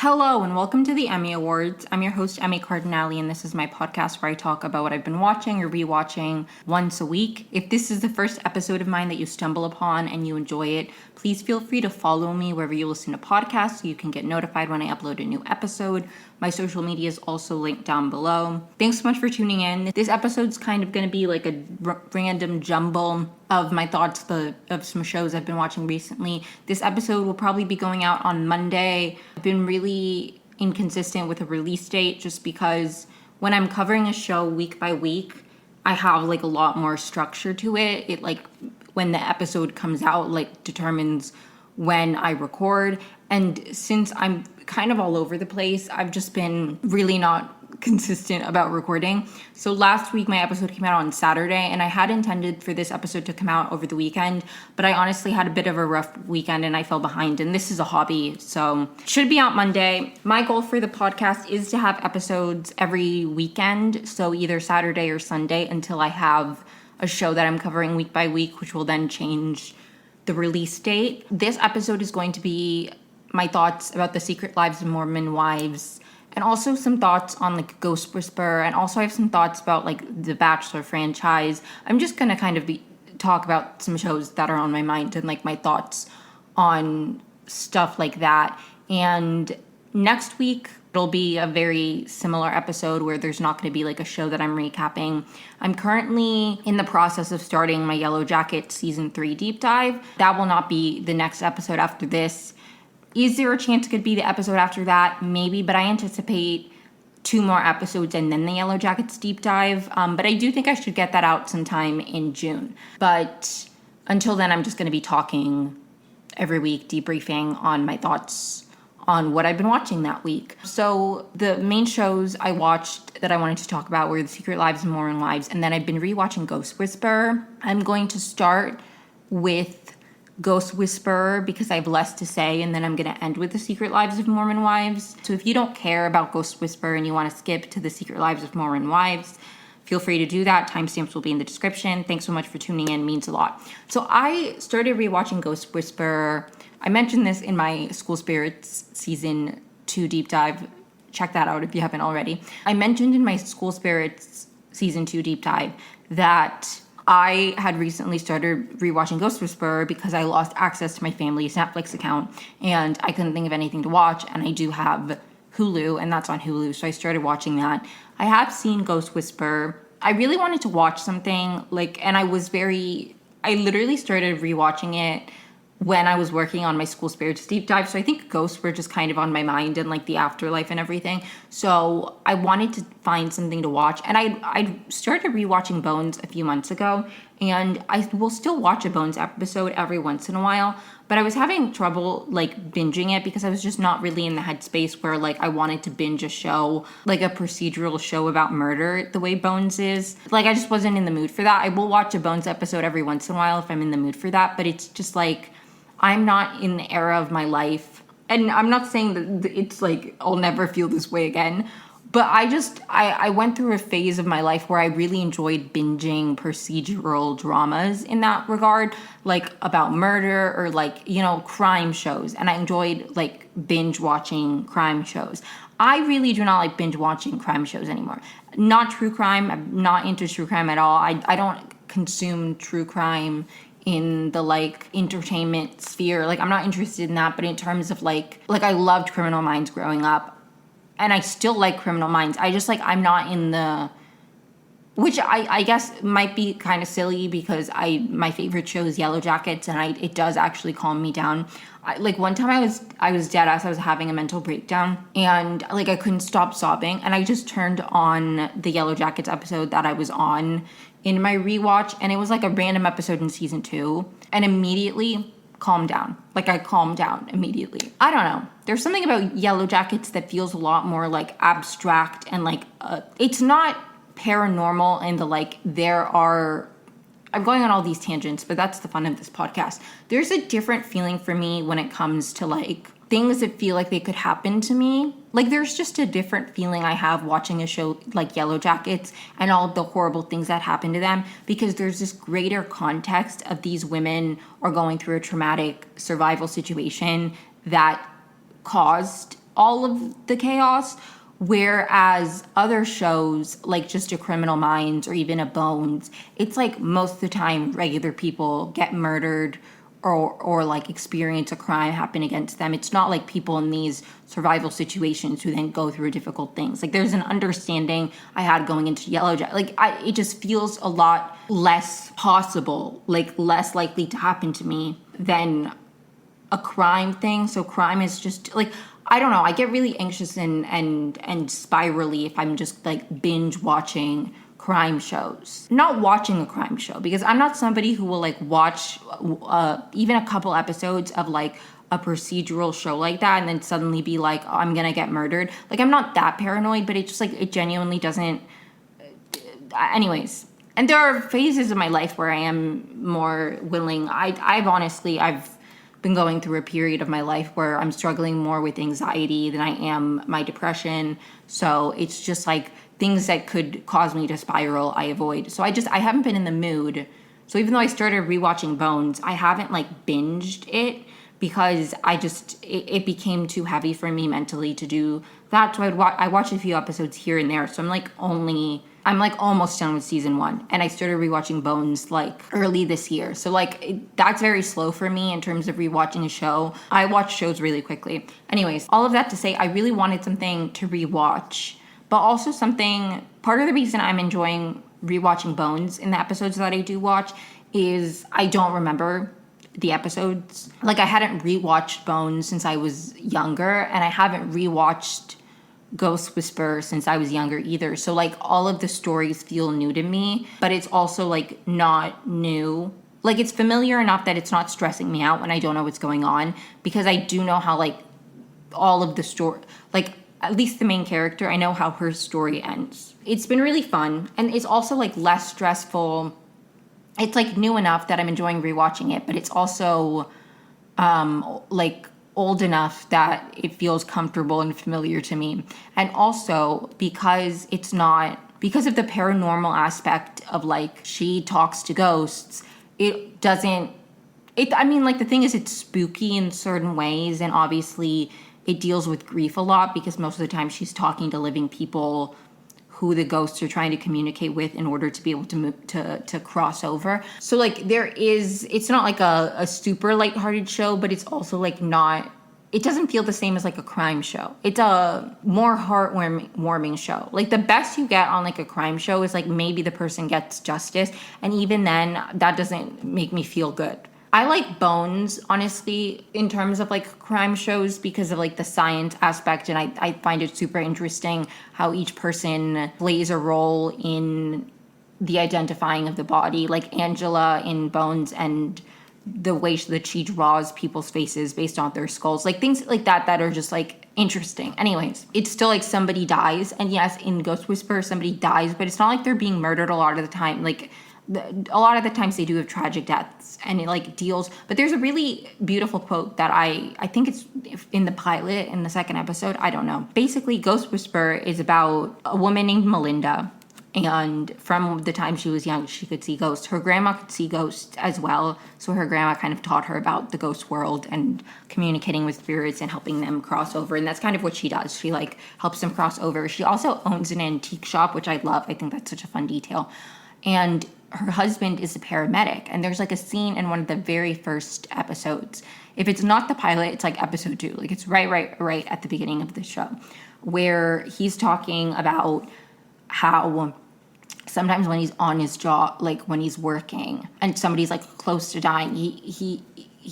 Hello and welcome to the Emmy Awards. I'm your host, Emmy Cardinale, and this is my podcast where I talk about what I've been watching or rewatching once a week. If this is the first episode of mine that you stumble upon and you enjoy it, please feel free to follow me wherever you listen to podcasts so you can get notified when I upload a new episode. My social media is also linked down below. Thanks so much for tuning in. This episode's kind of going to be like a random jumble of my thoughts of some shows I've been watching recently. This episode will probably be going out on Monday. I've been really inconsistent with a release date just because when I'm covering a show week by week, I have like a lot more structure to it. It like when the episode comes out like determines when I record. And since I'm kind of all over the place, I've just been really not consistent about recording. So last week my episode came out on Saturday, and I had intended for this episode to come out over the weekend, but I honestly had a bit of a rough weekend and I fell behind, and this is a hobby, so it should be out Monday. My goal for the podcast is to have episodes every weekend, so either Saturday or Sunday, until I have a show that I'm covering week by week, which will then change the release date. This episode is going to be my thoughts about the Secret Lives of Mormon Wives, and also some thoughts on like Ghost Whisperer, and also I have some thoughts about like the Bachelor franchise. I'm just gonna kind of talk about some shows that are on my mind and like my thoughts on stuff like that. And next week it'll be a very similar episode where there's not going to be like a show that I'm recapping. I'm currently in the process of starting my Yellow Jacket season 3 deep dive. That will not be the next episode after this. Is there a chance it could be the episode after that? Maybe, but I anticipate 2 more episodes and then the Yellow Jackets deep dive. But I do think I should get that out sometime in June. But until then, I'm just going to be talking every week, debriefing on my thoughts on what I've been watching that week. So the main shows I watched that I wanted to talk about were The Secret Lives of Mormon Wives, and then I've been rewatching Ghost Whisperer. I'm going to start with Ghost Whisperer because I have less to say, and then I'm going to end with The Secret Lives of Mormon Wives. So if you don't care about Ghost Whisperer and you want to skip to The Secret Lives of Mormon Wives, feel free to do that. Timestamps will be in the description. Thanks so much for tuning in. It means a lot. So I started rewatching Ghost Whisperer. I mentioned this in my School Spirits season 2 deep dive. Check that out if you haven't already. I mentioned in my School Spirits season 2 deep dive that I had recently started rewatching Ghost Whisperer because I lost access to my family's Netflix account and I couldn't think of anything to watch, and I do have Hulu, and that's on Hulu, so I started watching that. I have seen Ghost Whisperer. I really wanted to watch something, and I literally started rewatching it when I was working on my School Spirits deep dive, so I think ghosts were just kind of on my mind and like the afterlife and everything. So I wanted to find something to watch, and I started rewatching Bones a few months ago, and I will still watch a Bones episode every once in a while, but I was having trouble like binging it because I was just not really in the headspace where like I wanted to binge a show, like a procedural show about murder the way Bones is. Like I just wasn't in the mood for that. I will watch a Bones episode every once in a while if I'm in the mood for that, but it's just like I'm not in the era of my life, and I'm not saying that it's like I'll never feel this way again, but I went through a phase of my life where I really enjoyed binging procedural dramas in that regard, like about murder or like, crime shows, and I enjoyed like binge watching crime shows. I really do not like binge watching crime shows anymore. Not true crime. I'm not into true crime at all. I don't consume true crime in the like entertainment sphere. Like I'm not interested in that, but in terms of like I loved Criminal Minds growing up, and I still like Criminal Minds. I just like I'm not in the, which I guess might be kind of silly because my favorite show is Yellow Jackets, and it does actually calm me down. Like one time I was dead ass. I was having a mental breakdown, and like I couldn't stop sobbing, and I just turned on the Yellow Jackets episode that I was on in my rewatch, and it was like a random episode in season 2, and immediately calmed down. Like I calmed down immediately. I don't know. There's something about Yellow Jackets that feels a lot more like abstract and like it's not paranormal, and I'm going on all these tangents, but that's the fun of this podcast. There's a different feeling for me when it comes to like things that feel like they could happen to me. Like there's just a different feeling I have watching a show like Yellow Jackets and all of the horrible things that happen to them, because there's this greater context of these women are going through a traumatic survival situation that caused all of the chaos. Whereas other shows, like just a Criminal Minds or even a Bones, it's like most of the time regular people get murdered or like experience a crime happen against them. It's not like people in these survival situations who then go through difficult things. Like there's an understanding I had going into Yellow Jacket. Like it just feels a lot less possible, like less likely to happen to me than a crime thing. So crime is just like, I don't know. I get really anxious and spirally if I'm just like binge watching crime shows. Not watching a crime show, because I'm not somebody who will like watch even a couple episodes of like a procedural show like that and then suddenly be like, oh, I'm gonna get murdered. Like I'm not that paranoid, but it just like it genuinely doesn't. Anyways. And there are phases of my life where I am more willing. I've been going through a period of my life where I'm struggling more with anxiety than I am my depression. So it's just like things that could cause me to spiral, I avoid. So I haven't been in the mood. So even though I started rewatching Bones, I haven't like binged it because it became too heavy for me mentally to do that. So I watched a few episodes here and there. So I'm like almost done with season 1, and I started rewatching Bones like early this year. So like that's very slow for me in terms of rewatching a show. I watch shows really quickly. Anyways, all of that to say, I really wanted something to rewatch, but also part of the reason I'm enjoying rewatching Bones in the episodes that I do watch is I don't remember the episodes. Like I hadn't rewatched Bones since I was younger, and I haven't rewatched Ghost Whisperer since I was younger either. So like all of the stories feel new to me, but it's also like not new. Like it's familiar enough that it's not stressing me out when I don't know what's going on, because I do know how like all of the story, like at least the main character, I know how her story ends. It's been really fun, and it's also like less stressful. It's like new enough that I'm enjoying rewatching it, but it's also like old enough that it feels comfortable and familiar to me. And also because of the paranormal aspect of like she talks to ghosts, the thing is it's spooky in certain ways, and obviously it deals with grief a lot because most of the time she's talking to living people who the ghosts are trying to communicate with in order to be able to move to cross over. So like it's not like a super lighthearted show, but it's also like not, it doesn't feel the same as like a crime show. It's a more heartwarming show. Like the best you get on like a crime show is like maybe the person gets justice, and even then that doesn't make me feel good. I like Bones, honestly, in terms of like crime shows because of like the science aspect, and I find it super interesting how each person plays a role in the identifying of the body. Like Angela in Bones, and the way that she draws people's faces based on their skulls, like things like that are just like interesting. Anyways, it's still like somebody dies, and yes, in Ghost Whisperer somebody dies, but it's not like they're being murdered a lot of the time. Like a lot of the times they do have tragic deaths, and it like deals. But there's a really beautiful quote that I think it's in the pilot in the second episode. I don't know. Basically, Ghost Whisperer is about a woman named Melinda, and from the time she was young, she could see ghosts. Her grandma could see ghosts as well, so her grandma kind of taught her about the ghost world and communicating with spirits and helping them cross over. And that's kind of what she does. She like helps them cross over. She also owns an antique shop, which I love. I think that's such a fun detail. And her husband is a paramedic, and there's like a scene in one of the very first episodes. If it's not the pilot, it's like episode 2. Like it's right at the beginning of the show, where he's talking about how sometimes when he's on his job, like when he's working and somebody's like close to dying, he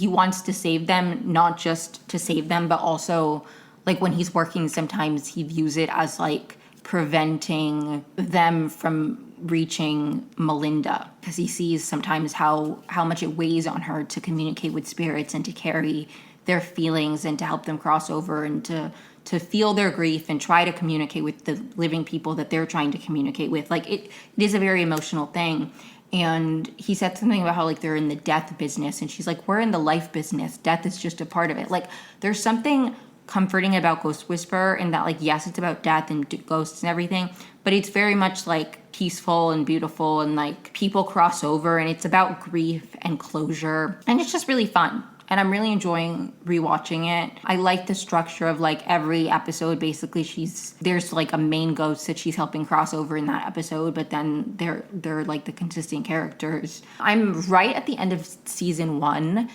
wants to save them, not just to save them, but also like when he's working, sometimes he views it as like preventing them from reaching Melinda, because he sees sometimes how much it weighs on her to communicate with spirits and to carry their feelings and to help them cross over and to feel their grief and try to communicate with the living people that they're trying to communicate with. Like it is a very emotional thing. And he said something about how like they're in the death business, and she's like, we're in the life business. Death is just a part of it. Like there's something comforting about Ghost Whisperer in that, like, yes, it's about death and ghosts and everything, but it's very much like peaceful and beautiful, and like people cross over, and it's about grief and closure, and it's just really fun. and I'm really enjoying rewatching it. I like the structure of like every episode. Basically, there's like a main ghost that she's helping cross over in that episode, but then they're like the consistent characters. I'm right at the end of season 1,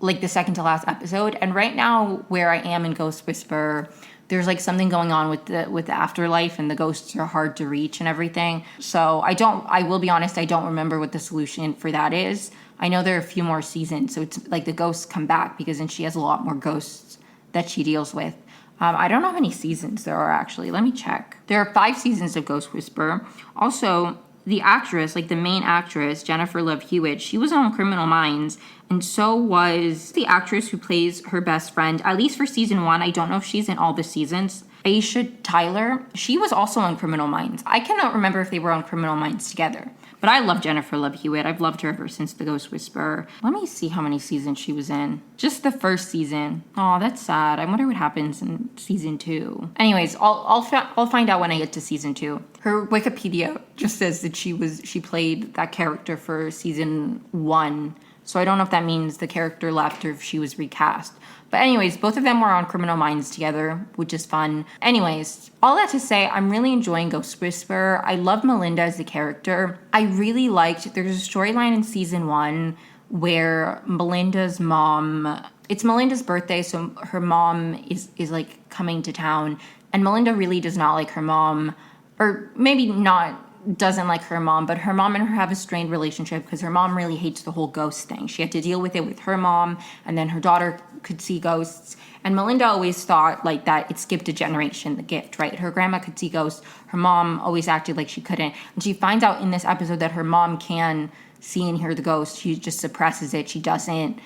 like the second to last episode, and right now where I am in Ghost Whisperer, there's like something going on with the afterlife, and the ghosts are hard to reach and everything. So I will be honest, I don't remember what the solution for that is. I know there are a few more seasons, so it's like the ghosts come back, because then she has a lot more ghosts that she deals with. I don't know how many seasons there are, actually. Let me check. There are 5 seasons of Ghost Whisperer. Also, the actress, like the main actress, Jennifer Love Hewitt, she was on Criminal Minds, and so was the actress who plays her best friend, at least for season 1. I don't know if she's in all the seasons. Aisha Tyler, she was also on Criminal Minds. I cannot remember if they were on Criminal Minds together. But I love Jennifer Love Hewitt. I've loved her ever since The Ghost Whisperer. Let me see how many seasons she was in. Just the first season. Oh, that's sad. I wonder what happens in season 2. Anyways, I'll find out when I get to season 2. Her Wikipedia just says that she played that character for season 1. So I don't know if that means the character left or if she was recast. But anyways, both of them were on Criminal Minds together, which is fun. Anyways, all that to say, I'm really enjoying Ghost Whisperer. I love Melinda as a character. I really liked, there's a storyline in season 1 where Melinda's mom, it's Melinda's birthday, so her mom is like coming to town, and Melinda really does not like her mom, or maybe not doesn't like her mom, but her mom and her have a strained relationship because her mom really hates the whole ghost thing. She had to deal with it with her mom, and then her daughter could see ghosts. And Melinda always thought like that it skipped a generation, the gift, right? Her grandma could see ghosts. Her mom always acted like she couldn't. And she finds out in this episode that her mom can see and hear the ghost. She just suppresses it. She doesn't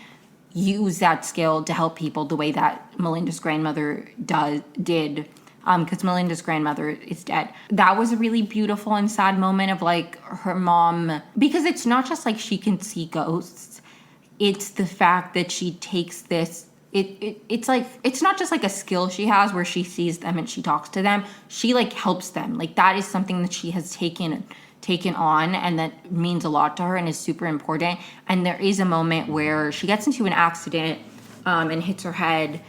use that skill to help people the way that Melinda's grandmother did. Because Melinda's grandmother is dead. That was a really beautiful and sad moment of like her mom, because it's not just like she can see ghosts, it's the fact that she takes this, it's like, it's not just like a skill she has where she sees them and she talks to them, she like helps them. Like that is something that she has taken on, and that means a lot to her and is super important. And there is a moment where she gets into an accident and hits her head,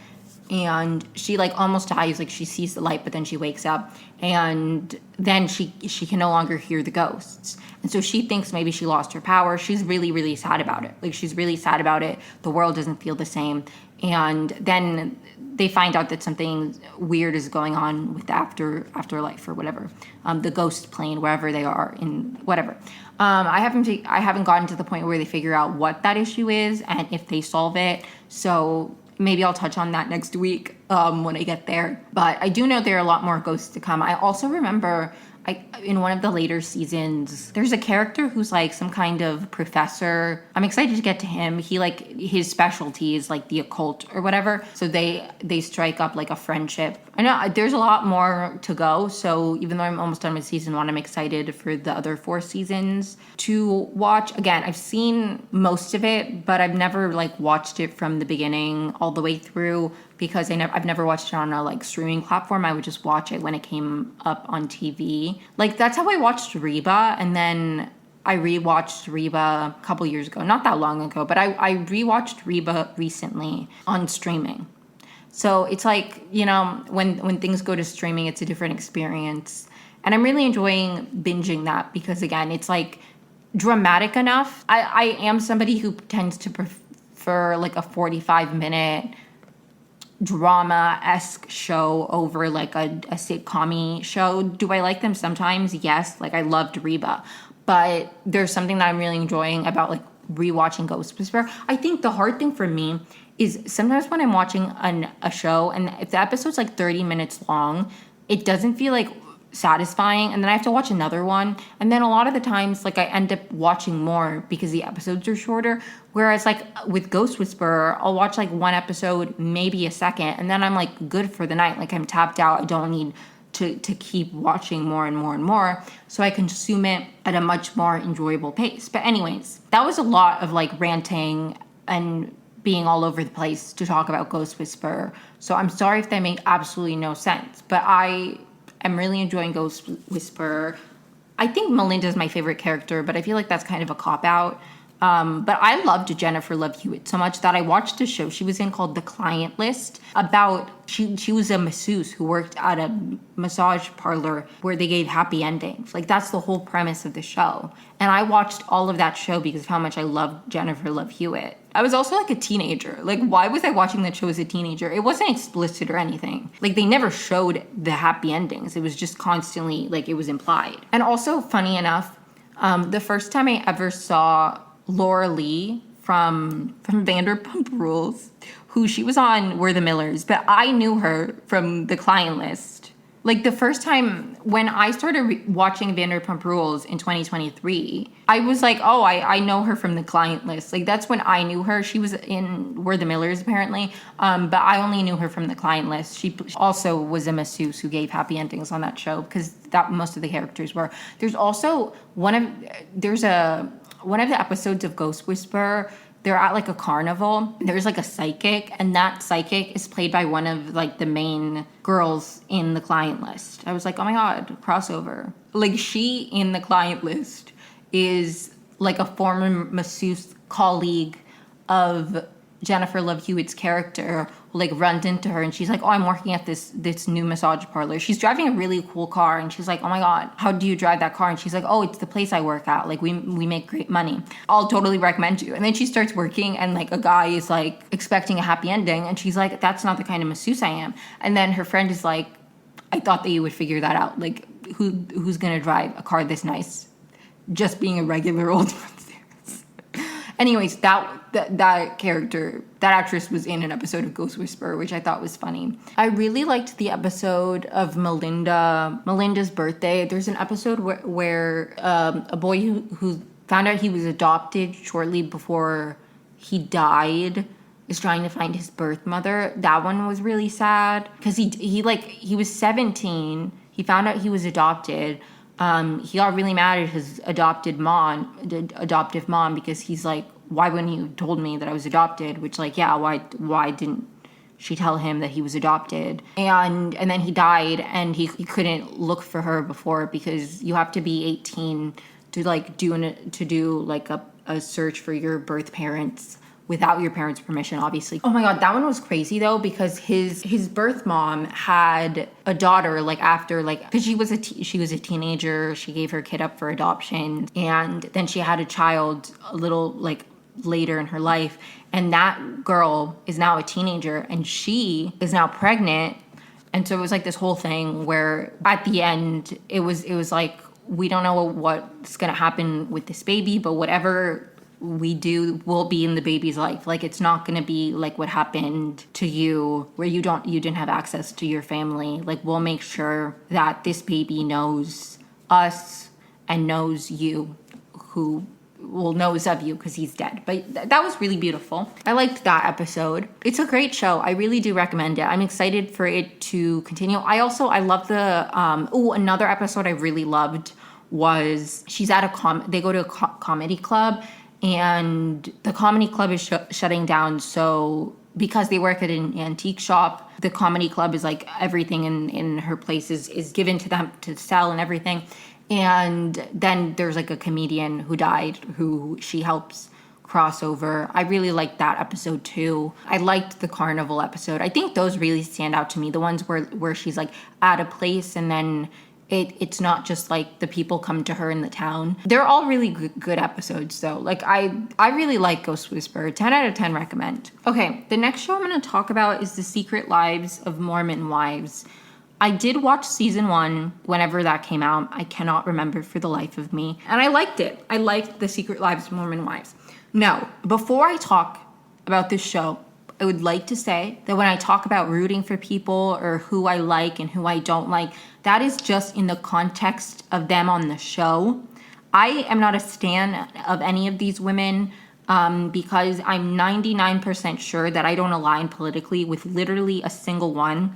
and she like almost dies. Like she sees the light, but then she wakes up, and then she can no longer hear the ghosts, and so she thinks maybe she lost her power. She's really, really sad about it. Like she's really sad about it. The world doesn't feel the same. And then they find out that something weird is going on with the afterlife or whatever, the ghost plane, wherever they are in whatever. I haven't gotten to the point where they figure out what that issue is and if they solve it. So maybe I'll touch on that next week when I get there. But I do know there are a lot more ghosts to come. I also remember in one of the later seasons, there's a character who's like some kind of professor. I'm excited to get to him. He like, his specialty is like the occult or whatever. So they strike up like a friendship. I know there's a lot more to go. So even though I'm almost done with season 1, I'm excited for the other 4 seasons to watch. Again, I've seen most of it, but I've never like watched it from the beginning all the way through, because I've never watched it on a like streaming platform. I would just watch it when it came up on TV. Like that's how I watched Reba, and then I rewatched Reba a couple years ago, not that long ago, but I rewatched Reba recently on streaming. So it's like, you know, when things go to streaming, it's a different experience. And I'm really enjoying binging that because again, it's like dramatic enough. I am somebody who tends to prefer like a 45-minute drama-esque show over like a sitcom-y show. Do I like them sometimes? Yes. Like I loved Reba, but there's something that I'm really enjoying about like rewatching Ghost Whisperer. I think the hard thing for me is sometimes when I'm watching a show and if the episode's like 30 minutes long, it doesn't feel like satisfying, and then I have to watch another one, and then a lot of the times like I end up watching more because the episodes are shorter, whereas like with Ghost Whisperer, I'll watch like one episode, maybe a second, and then I'm like good for the night. Like I'm tapped out. I don't need to keep watching more and more and more, so I consume it at a much more enjoyable pace. But anyways, that was a lot of like ranting and being all over the place to talk about Ghost Whisperer, so I'm sorry if that made absolutely no sense, but I'm really enjoying Ghost Whisperer. I think Melinda's my favorite character, but I feel like that's kind of a cop-out. But I loved Jennifer Love Hewitt so much that I watched a show she was in called The Client List about, she was a masseuse who worked at a massage parlor where they gave happy endings. Like, that's the whole premise of the show. And I watched all of that show because of how much I loved Jennifer Love Hewitt. I was also like a teenager. Like, why was I watching that show as a teenager? It wasn't explicit or anything. Like, they never showed the happy endings. It was just constantly, like, it was implied. And also, funny enough, the first time I ever saw Laura Lee from Vanderpump Rules, who she was on We're the Millers, but I knew her from The Client List. Like, the first time when I started watching Vanderpump Rules in 2023, I was like, oh, I know her from The Client List. Like, that's when I knew her. She was in We're the Millers, apparently, but I only knew her from The Client List. She also was a masseuse who gave happy endings on that show, because that most of the characters were. There's also one of the episodes of Ghost Whisperer. They're at like a carnival. There's like a psychic, and that psychic is played by one of like the main girls in The Client List. I was like, oh my God, crossover. Like, she in The Client List is like a former masseuse colleague of Jennifer Love Hewitt's character, who like runs into her and she's like, oh, I'm working at this new massage parlor. She's driving a really cool car and she's like, oh my God, how do you drive that car? And she's like, oh, it's the place I work at. Like, we make great money. I'll totally recommend you. And then she starts working and like a guy is like expecting a happy ending and she's like, that's not the kind of masseuse I am. And then her friend is like, I thought that you would figure that out. Like, who's gonna drive a car this nice just being a regular old Anyways, that character, that actress was in an episode of Ghost Whisperer, which I thought was funny. I really liked the episode of Melinda's birthday. There's an episode where a boy who found out he was adopted shortly before he died is trying to find his birth mother. That one was really sad because he was 17. He found out he was adopted. He got really mad at his adoptive mom, because he's like, why wouldn't you told me that I was adopted? Which, like, yeah, why didn't she tell him that he was adopted? And then he died, and he couldn't look for her before because you have to be 18 to like do a search for your birth parents without your parents' permission, obviously. Oh my God, that one was crazy though, because his birth mom had a daughter, like after, like, because she was a teenager, she gave her kid up for adoption, and then she had a child a little like later in her life, and that girl is now a teenager, and she is now pregnant, and so it was like this whole thing where at the end it was like, we don't know what's gonna happen with this baby, but whatever we do will be in the baby's life. Like, it's not going to be like what happened to you where you didn't have access to your family. Like, we'll make sure that this baby knows us and knows you, who knows of you because he's dead. But that was really beautiful. I liked that episode. It's a great show. I really do recommend it. I'm excited for it to continue. I love the another episode I really loved was she's at they go to a comedy club, and the comedy club is shutting down. So because they work at an antique shop, the comedy club is like everything in her place is given to them to sell and everything. And then there's like a comedian who died who she helps cross over. I really liked that episode too. I liked the carnival episode. I think those really stand out to me. The ones where she's like at a place and then it's not just like the people come to her in the town. They're all really good episodes though. Like, I really like Ghost Whisperer. 10 out of 10 recommend. Okay, the next show I'm going to talk about is The Secret Lives of Mormon Wives. I did watch season 1 whenever that came out. I cannot remember for the life of me. And I liked it. I liked The Secret Lives of Mormon Wives. Now, before I talk about this show, I would like to say that when I talk about rooting for people or who I like and who I don't like, that is just in the context of them on the show. I am not a stan of any of these women because I'm 99% sure that I don't align politically with literally a single one.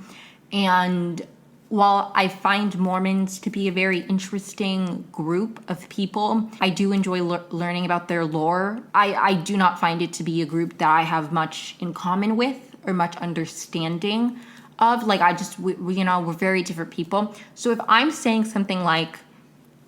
And while I find Mormons to be a very interesting group of people, I do enjoy learning about their lore. I do not find it to be a group that I have much in common with or much understanding of. Like, we're very different people. So if I'm saying something like,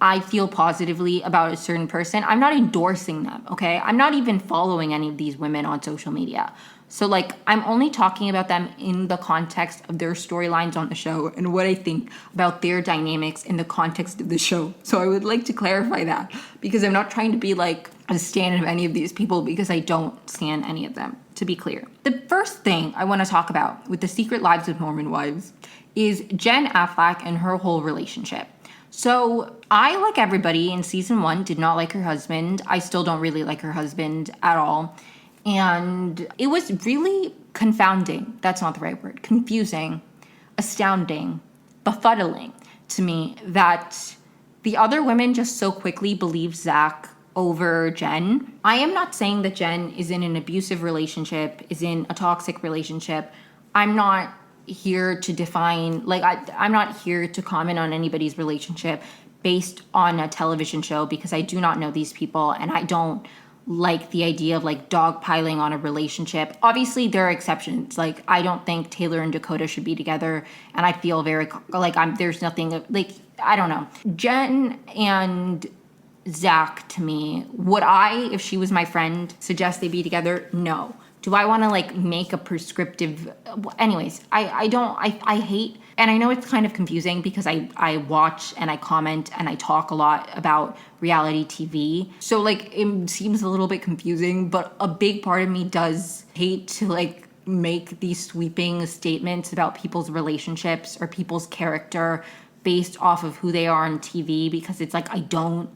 I feel positively about a certain person, I'm not endorsing them, okay? I'm not even following any of these women on social media. So, like, I'm only talking about them in the context of their storylines on the show and what I think about their dynamics in the context of the show. So I would like to clarify that because I'm not trying to be like a stan of any of these people because I don't stan any of them, to be clear. The first thing I want to talk about with the Secret Lives of Mormon Wives is Jen Affleck and her whole relationship. So I, like everybody in season 1, did not like her husband. I still don't really like her husband at all. And it was really confounding. That's not the right word. Confusing, astounding, befuddling to me that the other women just so quickly believed Zach over Jen. I am not saying that Jen is in an abusive relationship, is in a toxic relationship. I'm not here to define, like, I'm not here to comment on anybody's relationship based on a television show because I do not know these people and I don't like the idea of like dogpiling on a relationship. Obviously there are exceptions. Like, I don't think Taylor and Dakota should be together, and I feel very like there's nothing like, I don't know. Jen and Zach, to me, would I, if she was my friend, suggest they be together? No. Do I want to like make a prescriptive? Anyways, I hate, and I know it's kind of confusing because I watch and I comment and I talk a lot about reality TV. So like it seems a little bit confusing, but a big part of me does hate to like make these sweeping statements about people's relationships or people's character based off of who they are on TV because it's like I don't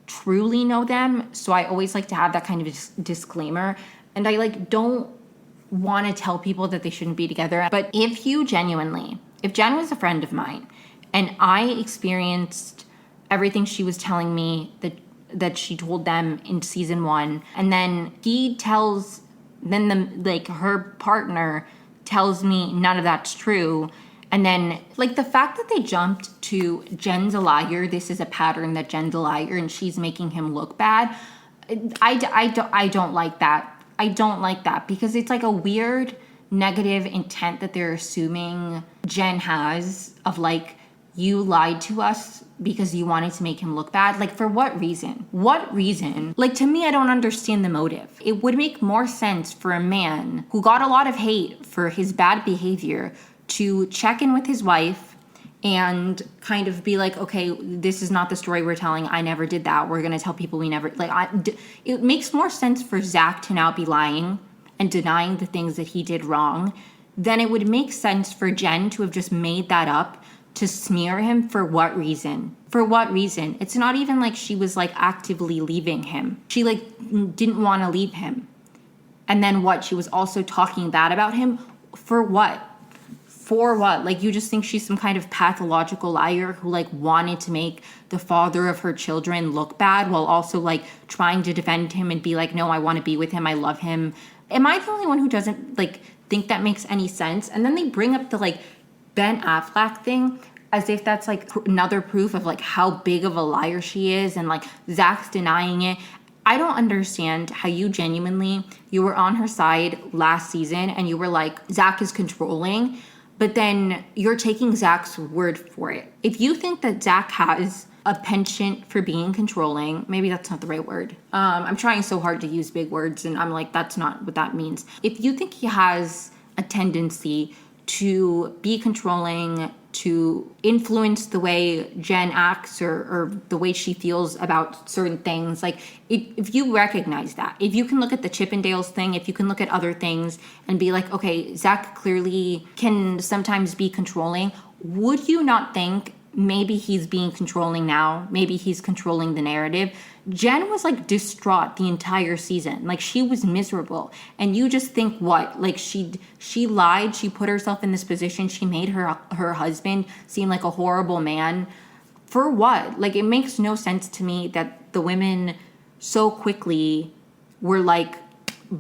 truly know them. So I always like to have that kind of disclaimer. And I like don't want to tell people that they shouldn't be together. But if Jen was a friend of mine and I experienced everything she was telling me that she told them in season 1, and then her partner tells me none of that's true. And then like the fact that they jumped to Jen's a liar, this is a pattern that Jen's a liar and she's making him look bad. I don't like that. I don't like that because it's like a weird negative intent that they're assuming Jen has of like, you lied to us because you wanted to make him look bad. Like, for what reason? What reason? Like, to me, I don't understand the motive. It would make more sense for a man who got a lot of hate for his bad behavior to check in with his wife and kind of be like, okay, this is not the story we're telling. I never did that. We're going to tell people we never, it makes more sense for Zach to now be lying and denying the things that he did wrong than it would make sense for Jen to have just made that up to smear him. For what reason? For what reason? It's not even like she was like actively leaving him. She like didn't want to leave him. And then what? She was also talking bad about him? For what? For what? Like, you just think she's some kind of pathological liar who like wanted to make the father of her children look bad while also like trying to defend him and be like, no, I want to be with him. I love him. Am I the only one who doesn't like think that makes any sense? And then they bring up the like Ben Affleck thing as if that's like another proof of like how big of a liar she is, and like Zach's denying it. I don't understand how you were on her side last season and you were like, Zach is controlling. But then you're taking Zach's word for it. If you think that Zach has a penchant for being controlling, maybe that's not the right word. I'm trying so hard to use big words and I'm like, that's not what that means. If you think he has a tendency to be controlling, to influence the way Jen acts or the way she feels about certain things. Like, if you recognize that, if you can look at the Chippendales thing, if you can look at other things and be like, okay, Zach clearly can sometimes be controlling, would you not think maybe he's being controlling now? Maybe he's controlling the narrative. Jen was like distraught the entire season. Like, she was miserable. And you just think, what? Like, she lied. She put herself in this position. She made her husband seem like a horrible man. For what? Like, it makes no sense to me that the women so quickly were like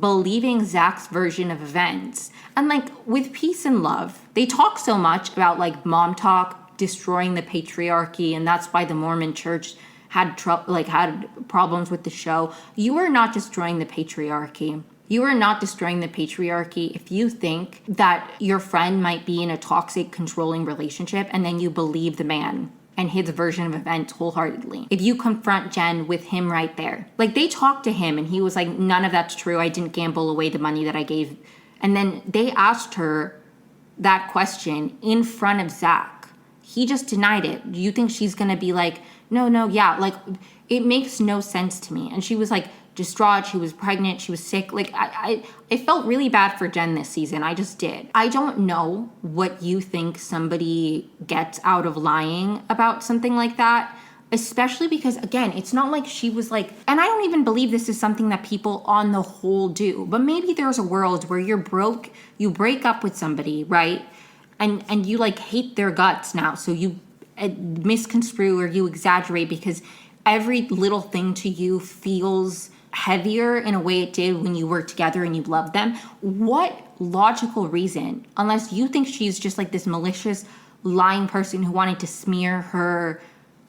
believing Zach's version of events. And like, with peace and love, they talk so much about like mom talk, destroying the patriarchy, and that's why the Mormon church had problems with the show. You are not destroying the patriarchy. You are not destroying the patriarchy if you think that your friend might be in a toxic, controlling relationship and then you believe the man. and his version of events wholeheartedly. If you confront Jen with him right there, like they talked to him and he was like, none of that's true. I didn't gamble away the money that I gave. And then they asked her that question in front of Zach. He just denied it. Do you think she's going to be like, no, yeah, like it makes no sense to me. And she was like distraught. She was pregnant. She was sick. Like I felt really bad for Jen this season. I just did. I don't know what you think somebody gets out of lying about something like that, especially because, again, it's not like she was like, and I don't even believe this is something that people on the whole do, but maybe there's a world where you're broke, you break up with somebody, right? And you like hate their guts now. So you misconstrue or you exaggerate because every little thing to you feels heavier in a way it did when you were together and you loved them. What logical reason, unless you think she's just like this malicious, lying person who wanted to smear her,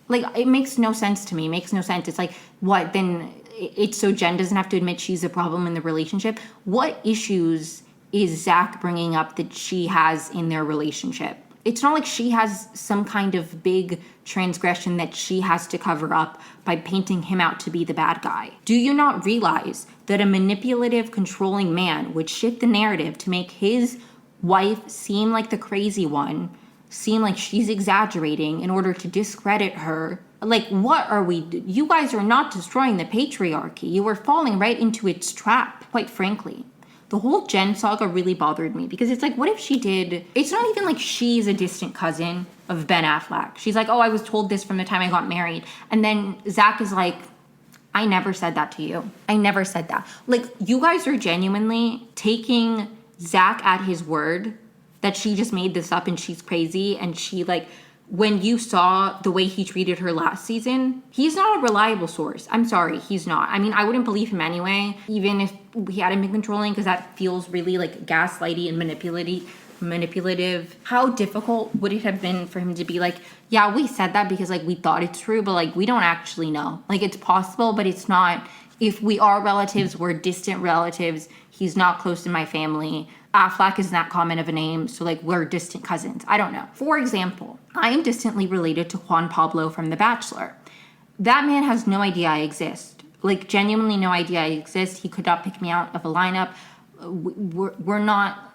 like it makes no sense to me. It makes no sense. It's like, what, then it's so Jen doesn't have to admit she's a problem in the relationship? What issues is Zach bringing up that she has in their relationship? It's not like she has some kind of big transgression that she has to cover up by painting him out to be the bad guy. Do you not realize that a manipulative, controlling man would shift the narrative to make his wife seem like the crazy one, seem like she's exaggerating in order to discredit her? Like, what are we? You guys are not destroying the patriarchy. You are falling right into its trap, quite frankly. The whole Jen saga really bothered me because it's like, what if she did? It's not even like she's a distant cousin of Ben Affleck. She's like, oh, I was told this from the time I got married. And then Zach is like, I never said that to you. I never said that. Like, you guys are genuinely taking Zach at his word that she just made this up and she's crazy. And she like, when you saw the way he treated her last season, he's not a reliable source. I'm sorry, he's not. I mean, I wouldn't believe him anyway, even if he hadn't been controlling, because that feels really like gaslighty and manipulative. How difficult would it have been for him to be like, yeah, we said that because like we thought it's true, but like we don't actually know. Like it's possible, but it's not. If we are relatives, we're distant relatives. He's not close to my family. Affleck isn't that common of a name, so like we're distant cousins. I don't know. For example, I am distantly related to Juan Pablo from The Bachelor. That man has no idea I exist. Like genuinely no idea I exist. He could not pick me out of a lineup.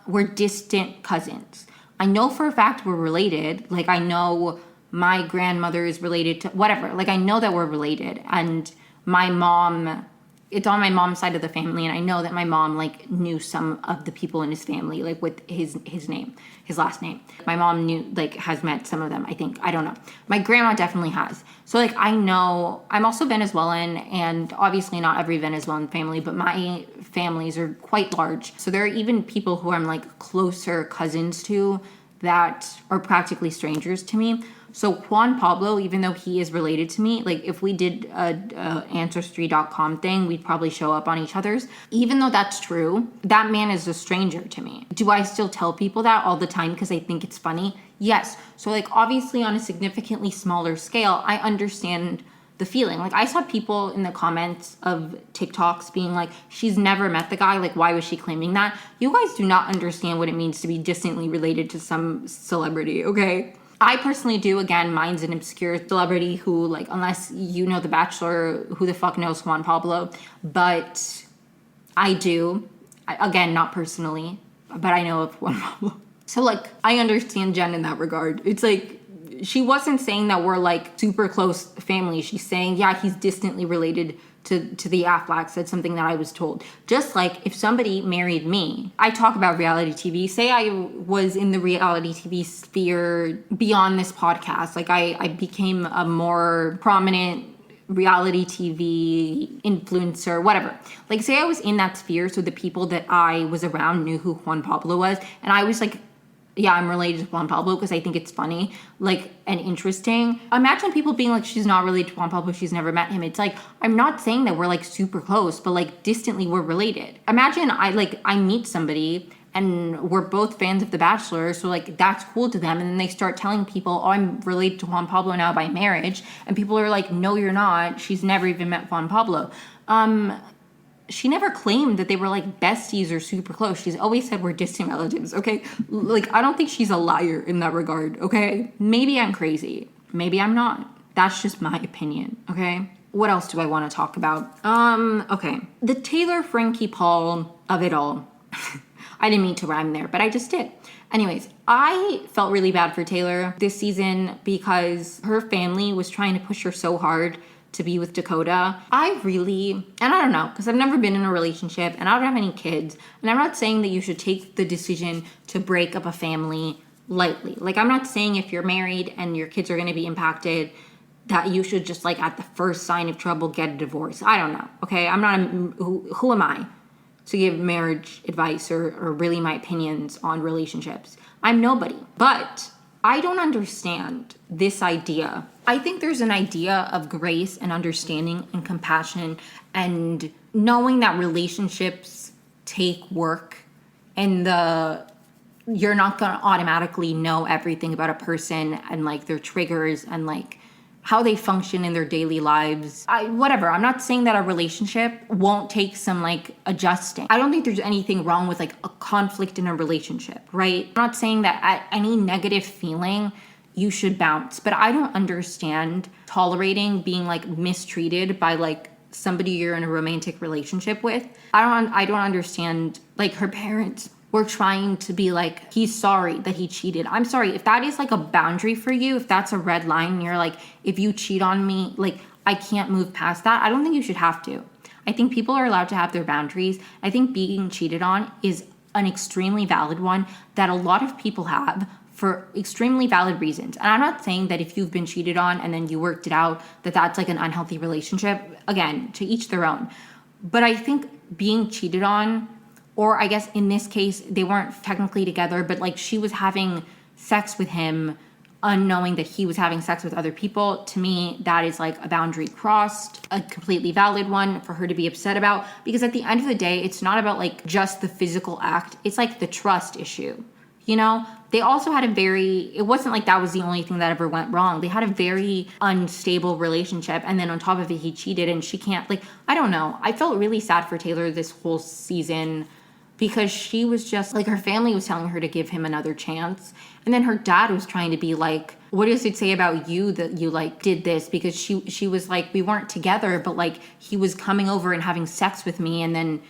We're distant cousins. I know for a fact we're related. Like I know my grandmother is related to whatever. Like I know that we're related, and my mom, it's on my mom's side of the family, and I know that my mom like knew some of the people in his family, like with his name, his last name. My mom has met some of them, I think. I don't know. My grandma definitely has. So like I know, I'm also Venezuelan, and obviously not every Venezuelan family, but my families are quite large. So there are even people who I'm like closer cousins to that are practically strangers to me. So Juan Pablo, even though he is related to me, like if we did a Ancestry.com thing, we'd probably show up on each other's. Even though that's true, that man is a stranger to me. Do I still tell people that all the time because I think it's funny? Yes. So like obviously on a significantly smaller scale, I understand the feeling. Like I saw people in the comments of TikToks being like, she's never met the guy. Like why was she claiming that? You guys do not understand what it means to be distantly related to some celebrity, okay? I personally do. Again, mine's an obscure celebrity who, like, unless you know The Bachelor, who the fuck knows Juan Pablo? But I do. Again, not personally, but I know of Juan Pablo. So, like, I understand Jen in that regard. It's like, she wasn't saying that we're, like, super close family. She's saying, yeah, he's distantly related to the Afflecks. That's something that I was told. Just like if somebody married me, I talk about reality TV. Say I was in the reality TV sphere beyond this podcast. Like I became a more prominent reality TV influencer, whatever. Like say I was in that sphere, so the people that I was around knew who Juan Pablo was, and I was like, yeah, I'm related to Juan Pablo because I think it's funny, like, and interesting. Imagine people being like, she's not related to Juan Pablo, she's never met him. It's like, I'm not saying that we're like super close, but like distantly we're related. Imagine I meet somebody and we're both fans of The Bachelor, so like that's cool to them, and then they start telling people, oh, I'm related to Juan Pablo now by marriage, and people are like, no, you're not. She's never even met Juan Pablo. She never claimed that they were like besties or super close. She's always said we're distant relatives, okay? Like, I don't think she's a liar in that regard, okay? Maybe I'm crazy. Maybe I'm not. That's just my opinion, okay? What else do I want to talk about? Okay. The Taylor Frankie Paul of it all. I didn't mean to rhyme there, but I just did. Anyways, I felt really bad for Taylor this season because her family was trying to push her so hard to be with Dakota. I don't know, because I've never been in a relationship and I don't have any kids. And I'm not saying that you should take the decision to break up a family lightly. Like, I'm not saying if you're married and your kids are going to be impacted that you should just, like, at the first sign of trouble, get a divorce. I don't know, okay? I'm not, who am I to give marriage advice or really my opinions on relationships? I'm nobody. But I don't understand this idea. I think there's an idea of grace and understanding and compassion and knowing that relationships take work and you're not going to automatically know everything about a person and, like, their triggers and, like, how they function in their daily lives. Whatever. I'm not saying that a relationship won't take some, like, adjusting. I don't think there's anything wrong with, like, a conflict in a relationship, right? I'm not saying that at any negative feeling you should bounce, but I don't understand tolerating being, like, mistreated by, like, somebody you're in a romantic relationship with. I don't understand, like, her parents were trying to be like, he's sorry that he cheated. I'm sorry, if that is, like, a boundary for you, if that's a red line, and you're like, if you cheat on me, like, I can't move past that, I don't think you should have to. I think people are allowed to have their boundaries. I think being cheated on is an extremely valid one that a lot of people have for extremely valid reasons. And I'm not saying that if you've been cheated on and then you worked it out, that that's, like, an unhealthy relationship. Again, to each their own. But I think being cheated on, or I guess in this case, they weren't technically together, but, like, she was having sex with him unknowing that he was having sex with other people. To me, that is, like, a boundary crossed, a completely valid one for her to be upset about. Because at the end of the day, it's not about, like, just the physical act. It's, like, the trust issue, you know? They also had it wasn't like that was the only thing that ever went wrong. They had a very unstable relationship. And then on top of it, he cheated and she can't, like, I don't know. I felt really sad for Taylor this whole season, because she was just, like, her family was telling her to give him another chance. And then her dad was trying to be like, what does it say about you that you, like, did this? Because she was like, we weren't together, but, like, he was coming over and having sex with me and then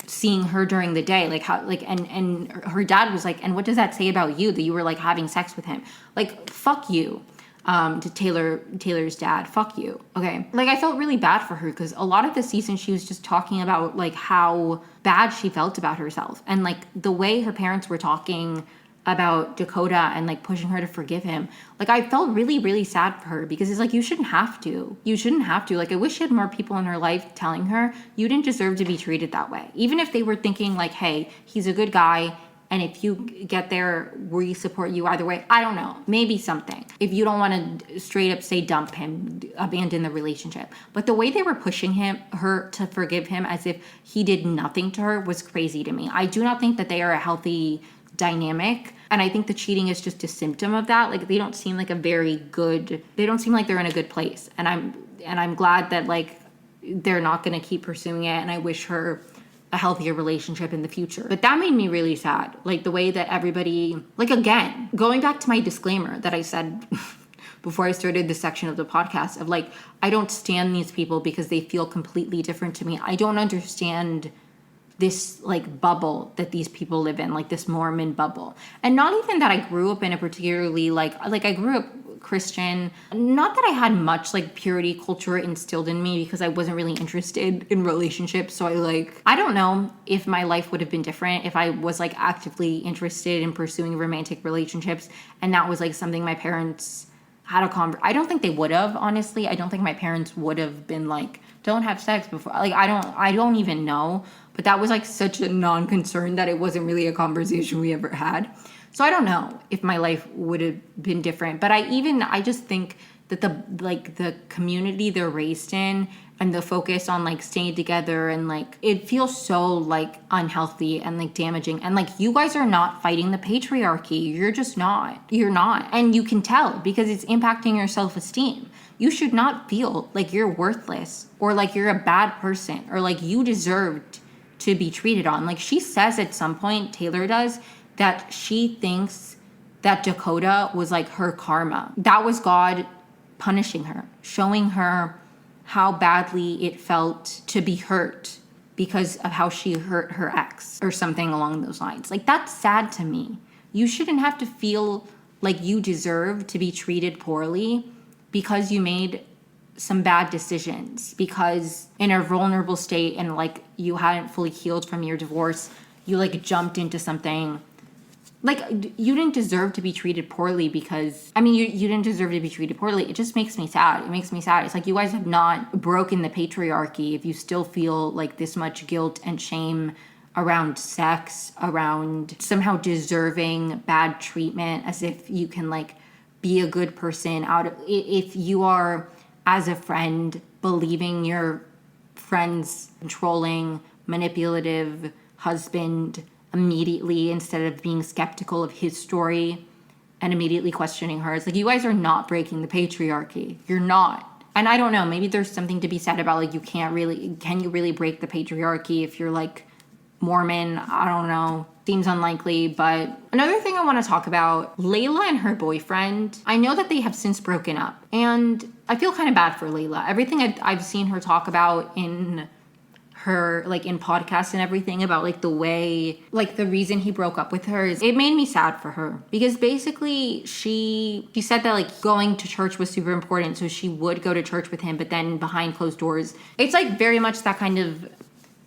seeing her during the day. Like, how, like, and her dad was like, and what does that say about you that you were, like, having sex with him? Like, fuck you. To Taylor's dad, fuck you. Okay. Like, I felt really bad for her because a lot of the season she was just talking about, like, how bad she felt about herself. And, like, the way her parents were talking about Dakota and, like, pushing her to forgive him. Like, I felt really, really sad for her because it's like, you shouldn't have to. You shouldn't have to. Like, I wish she had more people in her life telling her, you didn't deserve to be treated that way. Even if they were thinking, like, hey, he's a good guy, and if you get there, we support you either way. I don't know. Maybe something. If you don't want to straight up say dump him, abandon the relationship. But the way they were pushing her to forgive him as if he did nothing to her was crazy to me. I do not think that they are a healthy dynamic. And I think the cheating is just a symptom of that. Like, they don't seem like they don't seem like they're in a good place. And I'm glad that, like, they're not going to keep pursuing it. And I wish her a healthier relationship in the future. But that made me really sad. Like, the way that everybody, like, again, going back to my disclaimer that I said before I started this section of the podcast of, like, I don't stand these people because they feel completely different to me. I don't understand this, like, bubble that these people live in, like this Mormon bubble. And not even that I grew up in a particularly, like I grew up Christian. Not that I had much, like, purity culture instilled in me because I wasn't really interested in relationships. So I don't know if my life would have been different if I was, like, actively interested in pursuing romantic relationships. And that was, like, something my parents had I don't think they would have, honestly. I don't think my parents would have been like, don't have sex before. Like, I don't even know. But that was, like, such a non-concern that it wasn't really a conversation we ever had. So I don't know if my life would have been different. But I just think that the community they're raised in and the focus on, like, staying together and, like, it feels so, like, unhealthy and, like, damaging. And, like, you guys are not fighting the patriarchy. You're just not. You're not. And you can tell because it's impacting your self-esteem. You should not feel like you're worthless or like you're a bad person or like you deserved to be treated on. Like, she says at some point, Taylor does, that she thinks that Dakota was, like, her karma. That was God punishing her, showing her how badly it felt to be hurt because of how she hurt her ex or something along those lines. Like, that's sad to me. You shouldn't have to feel like you deserve to be treated poorly because you made some bad decisions, because in a vulnerable state and like you hadn't fully healed from your divorce, you like jumped into something. Like, you didn't deserve to be treated poorly because, I mean, you didn't deserve to be treated poorly. It just makes me sad. It makes me sad. It's like you guys have not broken the patriarchy if you still feel like this much guilt and shame around sex, around somehow deserving bad treatment, as if you can like be a good person out of, if you are, as a friend, believing your friend's controlling, manipulative husband immediately instead of being skeptical of his story and immediately questioning hers. Like, you guys are not breaking the patriarchy. You're not. And I don't know, maybe there's something to be said about like, can you really break the patriarchy if you're like Mormon? I don't know. Seems unlikely. But another thing I want to talk about, Layla and her boyfriend. I know that they have since broken up, and I feel kind of bad for Layla. Everything I've seen her talk about in her, like in podcasts and everything, about like the way, like the reason he broke up with her, is it made me sad for her, because basically she said that like going to church was super important, so she would go to church with him, but then behind closed doors, it's like very much that kind of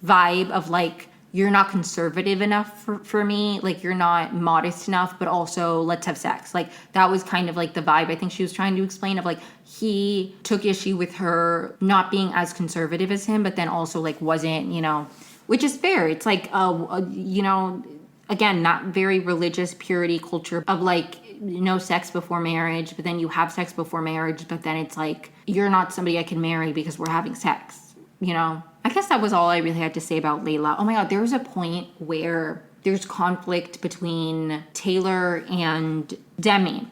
vibe of like, you're not conservative enough for me, like you're not modest enough, but also let's have sex. Like, that was kind of like the vibe I think she was trying to explain, of like, he took issue with her not being as conservative as him, but then also like wasn't, you know, which is fair. It's like, you know, again, not very religious purity culture of like, no sex before marriage, but then you have sex before marriage, but then it's like, you're not somebody I can marry because we're having sex, you know? I guess that was all I really had to say about Layla. Oh my God, there was a point where there's conflict between Taylor and Demi,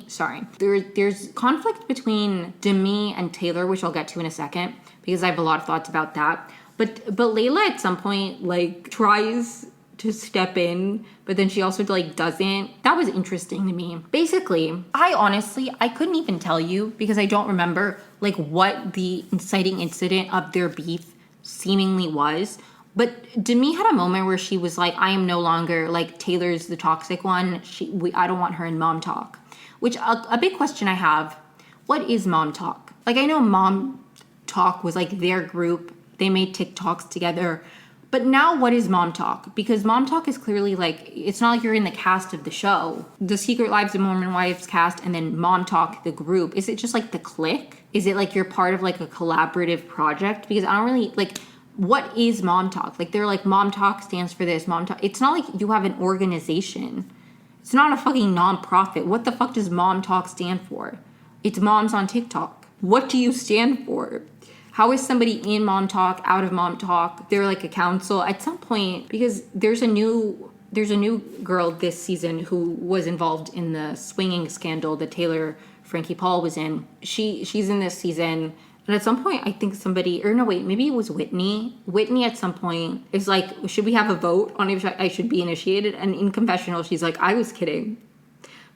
sorry. There's conflict between Demi and Taylor, which I'll get to in a second, because I have a lot of thoughts about that. But Layla at some point like tries to step in, but then she also like doesn't. That was interesting to me. Basically, I couldn't even tell you, because I don't remember like what the inciting incident of their beef seemingly was. But Demi had a moment where she was like, I am no longer, like, Taylor's the toxic one. I don't want her in Mom Talk. Which, a big question I have, what is Mom Talk? Like, I know Mom Talk was like their group. They made TikToks together. But now what is Mom Talk? Because Mom Talk is clearly like, it's not like you're in the cast of the show. The Secret Lives of Mormon Wives cast, and then Mom Talk, the group. Is it just like the clique? Is it like you're part of like a collaborative project? Because I don't really, like, what is Mom Talk? Like, they're like, Mom Talk stands for this, Mom Talk. It's not like you have an organization. It's not a fucking nonprofit. What the fuck does Mom Talk stand for? It's moms on TikTok. What do you stand for? How is somebody in Mom Talk, out of Mom Talk? They're like a council at some point, because there's a new girl this season who was involved in the swinging scandal that Taylor Frankie Paul was in. She's in this season, and at some point I think somebody, or no wait, maybe it was Whitney at some point is like, should we have a vote on if I should be initiated? And in confessional she's like, I was kidding.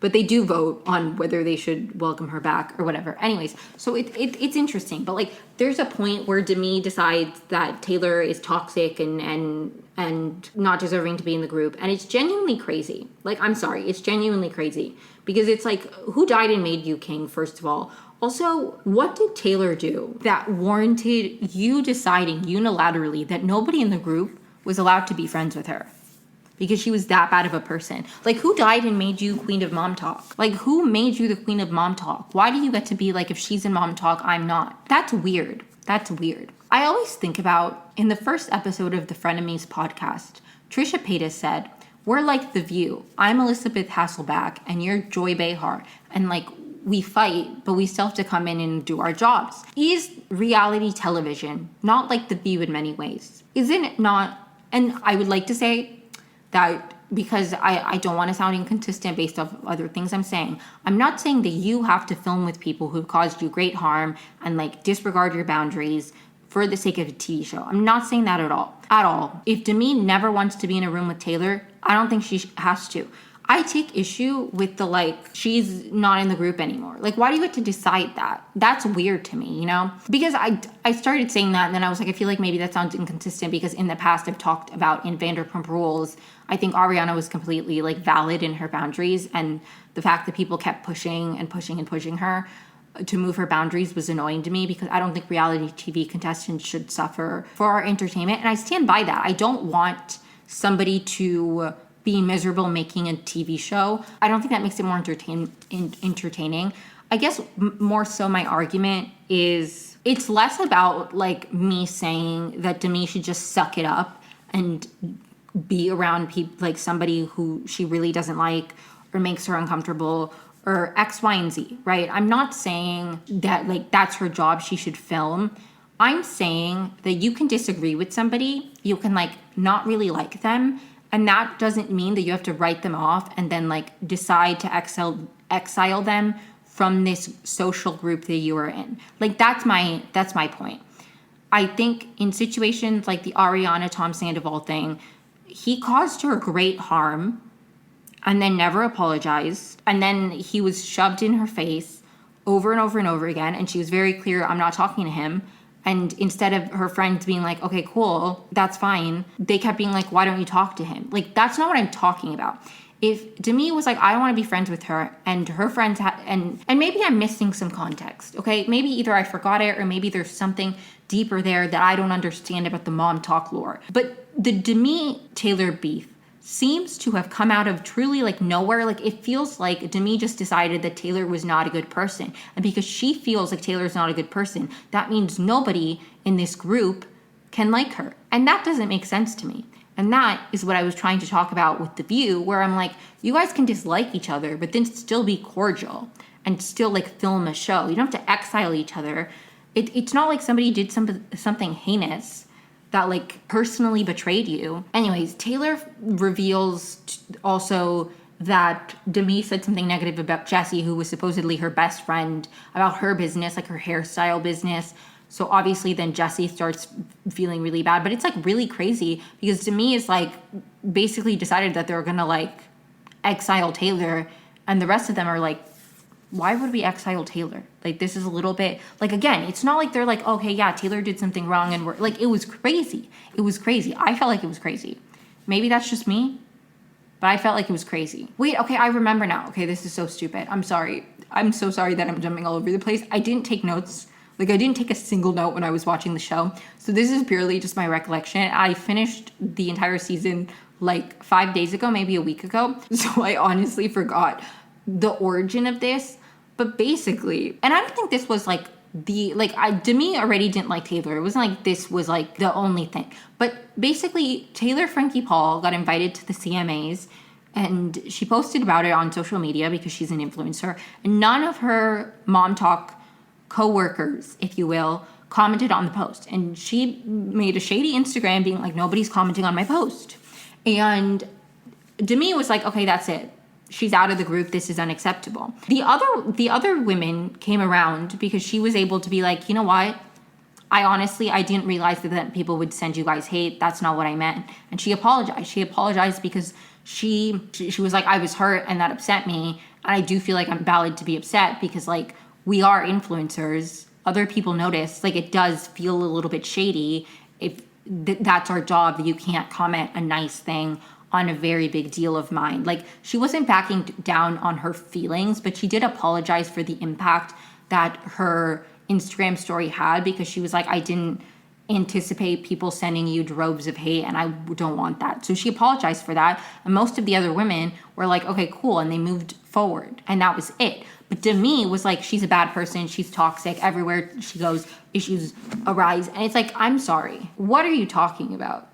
But they do vote on whether they should welcome her back or whatever. Anyways, so it's interesting. But like, there's a point where Demi decides that Taylor is toxic and not deserving to be in the group. And it's genuinely crazy. Like, I'm sorry, it's genuinely crazy. Because it's like, who died and made you king, first of all? Also, what did Taylor do that warranted you deciding unilaterally that nobody in the group was allowed to be friends with her? Because she was that bad of a person. Like, who died and made you queen of Mom Talk? Like, who made you the queen of Mom Talk? Why do you get to be like, if she's in Mom Talk, I'm not? That's weird. That's weird. I always think about, in the first episode of the Frenemies podcast, Trisha Paytas said, we're like The View. I'm Elizabeth Hasselbeck and you're Joy Behar. And like, we fight, but we still have to come in and do our jobs. Is reality television not like The View in many ways? Isn't it not? And I would like to say that, because I don't want to sound inconsistent based off of other things I'm saying. I'm not saying that you have to film with people who've caused you great harm and like disregard your boundaries for the sake of a TV show. I'm not saying that at all. If Demi never wants to be in a room with Taylor, I don't think she has to. I take issue with the, like, she's not in the group anymore. Like, why do you get to decide that? That's weird to me, you know? Because I started saying that, and then I was like, I feel like maybe that sounds inconsistent, because in the past I've talked about in Vanderpump Rules, I think Ariana was completely, like, valid in her boundaries, and the fact that people kept pushing and pushing and pushing her to move her boundaries was annoying to me, because I don't think reality TV contestants should suffer for our entertainment, and I stand by that. I don't want somebody to be miserable making a TV show. I don't think that makes it more entertaining. I guess more so my argument is it's less about, like, me saying that Demi should just suck it up and be around people, like somebody who she really doesn't like or makes her uncomfortable or X, Y, and Z, right? I'm not saying that, like, that's her job, she should film. I'm saying that you can disagree with somebody, you can, like, not really like them, and that doesn't mean that you have to write them off and then, like, decide to exile them from this social group that you are in. Like, that's my point. I think in situations like the Ariana Tom Sandoval thing, he caused her great harm and then never apologized. And then he was shoved in her face over and over and over again. And she was very clear, I'm not talking to him. And instead of her friends being like, okay, cool, that's fine, they kept being like, why don't you talk to him? Like, that's not what I'm talking about. If Demi was like, I don't want to be friends with her, and her friends had, and maybe I'm missing some context, okay? Maybe either I forgot it, or maybe there's something deeper there that I don't understand about the mom talk lore. But the Demi-Taylor beef seems to have come out of truly, like, nowhere. Like, it feels like Demi just decided that Taylor was not a good person. And because she feels like Taylor's not a good person, that means nobody in this group can like her. And that doesn't make sense to me. And that is what I was trying to talk about with The View, where I'm like, you guys can dislike each other, but then still be cordial and still, like, film a show. You don't have to exile each other. It's not like somebody did something heinous that, like, personally betrayed you. Anyways, Taylor reveals also that Demi said something negative about Jessie, who was supposedly her best friend, about her business, like her hairstyle business. So obviously then Jessie starts feeling really bad. But it's, like, really crazy because Demi is, like, basically decided that they're gonna, like, exile Taylor, and the rest of them are like, why would we exile Taylor? Like, this is a little bit, like, again, it's not like they're like, okay, yeah, Taylor did something wrong, and we're, like, it was crazy. It was crazy. I felt like it was crazy. Maybe that's just me, but I felt like it was crazy. Wait, okay, I remember now. Okay, this is so stupid. I'm sorry. I'm so sorry that I'm jumping all over the place. I didn't take notes. Like, I didn't take a single note when I was watching the show. So this is purely just my recollection. I finished the entire season, like, 5 days ago, maybe a week ago. So I honestly forgot the origin of this. But basically, and I don't think this was, like, Demi already didn't like Taylor. It wasn't like this was, like, the only thing. But basically, Taylor Frankie Paul got invited to the CMAs, and she posted about it on social media because she's an influencer. And none of her Mom Talk co-workers, if you will, commented on the post. And she made a shady Instagram being like, nobody's commenting on my post. And Demi was like, okay, that's it. She's out of the group. This is unacceptable. The other women came around because she was able to be like, you know what? I didn't realize that people would send you guys hate. That's not what I meant. And she apologized. She apologized because she was like, I was hurt and that upset me. And I do feel like I'm valid to be upset because, like, we are influencers. Other people notice. Like, it does feel a little bit shady if that's our job, that you can't comment a nice thing on a very big deal of mine. Like, she wasn't backing down on her feelings, but she did apologize for the impact that her Instagram story had, because she was like, I didn't anticipate people sending you droves of hate, and I don't want that. So she apologized for that, and most of the other women were like, okay, cool, and they moved forward, and that was it. But Demi was like, she's a bad person, she's toxic, everywhere she goes, issues arise, and it's like, I'm sorry, what are you talking about?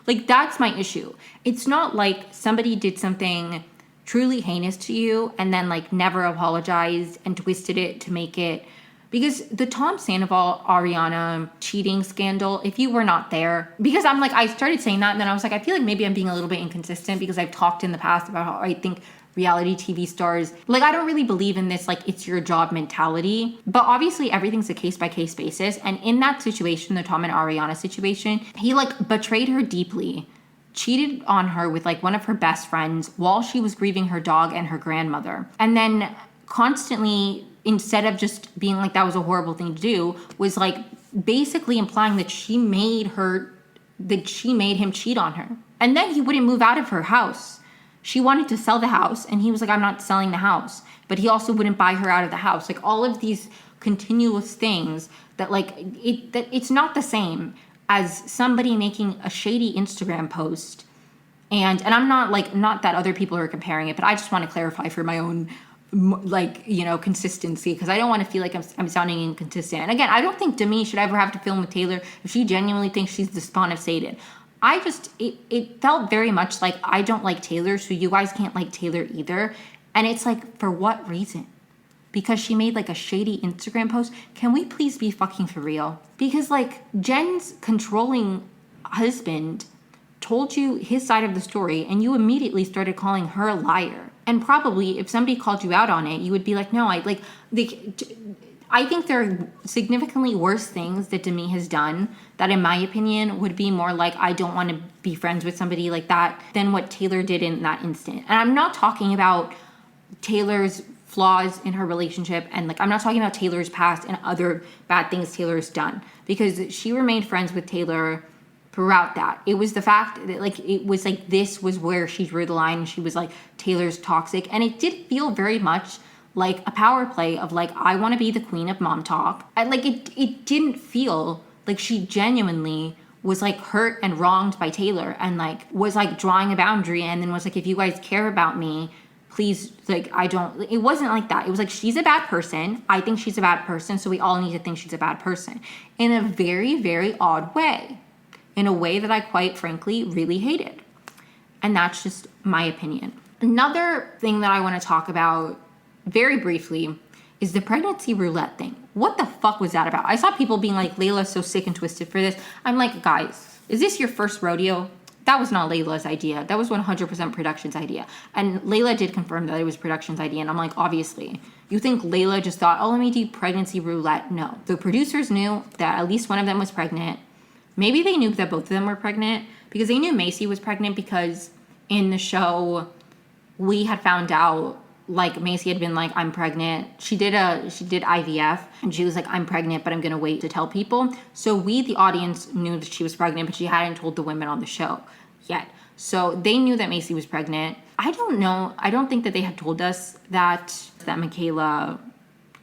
Like, that's my issue. It's not like somebody did something truly heinous to you and then, like, never apologized and twisted it to make it. Because the Tom Sandoval Ariana cheating scandal, if you were not there, because I'm like, I started saying that and then I was like, I feel like maybe I'm being a little bit inconsistent because I've talked in the past about how I think reality TV stars, like, I don't really believe in this, like, it's your job mentality. But obviously everything's a case-by-case basis. And in that situation, the Tom and Ariana situation, he, like, betrayed her deeply cheated on her with like one of her best friends while she was grieving her dog and her grandmother. And then constantly, instead of just being like that was a horrible thing to do, was like basically implying that she made him cheat on her. And then he wouldn't move out of her house. She wanted to sell the house and he was like, I'm not selling the house. But he also wouldn't buy her out of the house. Like all of these continuous things that like it's not the same as somebody making a shady Instagram post. And I'm not that other people are comparing it, but I just want to clarify for my own consistency, because I don't want to feel like I'm sounding inconsistent. And again, I don't think Demi should ever have to film with Taylor if she genuinely thinks she's the spawn of Satan. It felt very much like I don't like Taylor, so you guys can't like Taylor either. And it's like, for what reason? Because she made like a shady Instagram post? Can we please be fucking for real? Because like Jen's controlling husband told you his side of the story and you immediately started calling her a liar. And probably if somebody called you out on it, you would be like, no, I think there are significantly worse things that Demi has done that, in my opinion, would be more like, I don't want to be friends with somebody like that, than what Taylor did in that instant. And I'm not talking about Taylor's flaws in her relationship, and like I'm not talking about Taylor's past and other bad things Taylor's done, because she remained friends with Taylor throughout that. It was the fact that like it was like this was where she drew the line. She was like, Taylor's toxic, and it did feel very much like a power play of like, I want to be the queen of mom talk. And like it didn't feel like she genuinely was like hurt and wronged by Taylor and like was like drawing a boundary and then was like, if you guys care about me, please, like, it wasn't like that. It was like, she's a bad person. I think she's a bad person. So we all need to think she's a bad person in a very, very odd way, in a way that I quite frankly really hated. And that's just my opinion. Another thing that I want to talk about very briefly is the pregnancy roulette thing. What the fuck was that about? I saw people being like, Layla's so sick and twisted for this. I'm like, guys, is this your first rodeo? That was not Layla's idea. That was 100% production's idea. And Layla did confirm that it was production's idea. And I'm like, obviously. You think Layla just thought, oh, let me do pregnancy roulette? No. The producers knew that at least one of them was pregnant. Maybe they knew that both of them were pregnant, because they knew Macy was pregnant, because in the show, we had found out, like, Macy had been like, I'm pregnant. She did IVF, and she was like, I'm pregnant, but I'm going to wait to tell people. So we, the audience, knew that she was pregnant, but she hadn't told the women on the show yet. So they knew that Macy was pregnant. I don't know. I don't think that they had told us that Michaela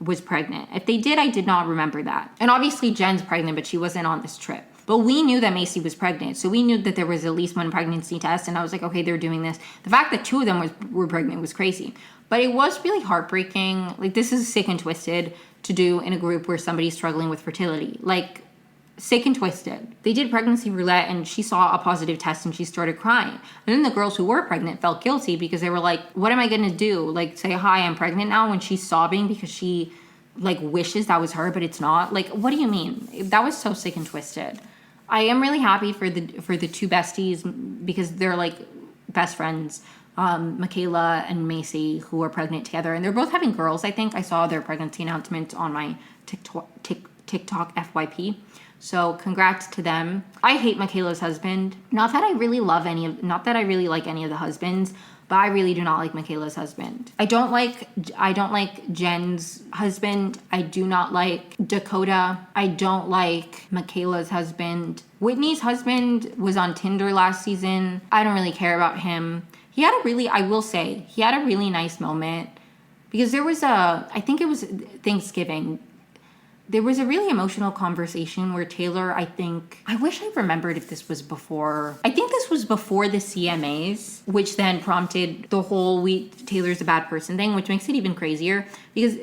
was pregnant. If they did, I did not remember that. And obviously Jen's pregnant, but she wasn't on this trip. But we knew that Macy was pregnant. So we knew that there was at least one pregnancy test. And I was like, okay, they're doing this. The fact that two of them were pregnant was crazy. But it was really heartbreaking. Like, this is sick and twisted to do in a group where somebody's struggling with fertility. Like, sick and twisted. They did pregnancy roulette and she saw a positive test and she started crying. And then the girls who were pregnant felt guilty because they were like, what am I going to do? Like, say, hi, I'm pregnant now, when she's sobbing because she, like, wishes that was her, but it's not. Like, what do you mean? That was so sick and twisted. I am really happy for the two besties because they're, like, best friends. Michaela and Macy, who are pregnant together, and they're both having girls. I think I saw their pregnancy announcement on my TikTok FYP. So congrats to them. I hate Michaela's husband. Not that I really like any of the husbands, but I really do not like Michaela's husband. I don't like Jen's husband. I do not like Dakota. I don't like Michaela's husband. Whitney's husband was on Tinder last season. I don't really care about him. He had a really nice moment, because there was I think it was Thanksgiving. There was a really emotional conversation where Taylor, I wish I remembered if this was before. I think this was before the CMAs, which then prompted the whole Taylor's a bad person thing, which makes it even crazier, because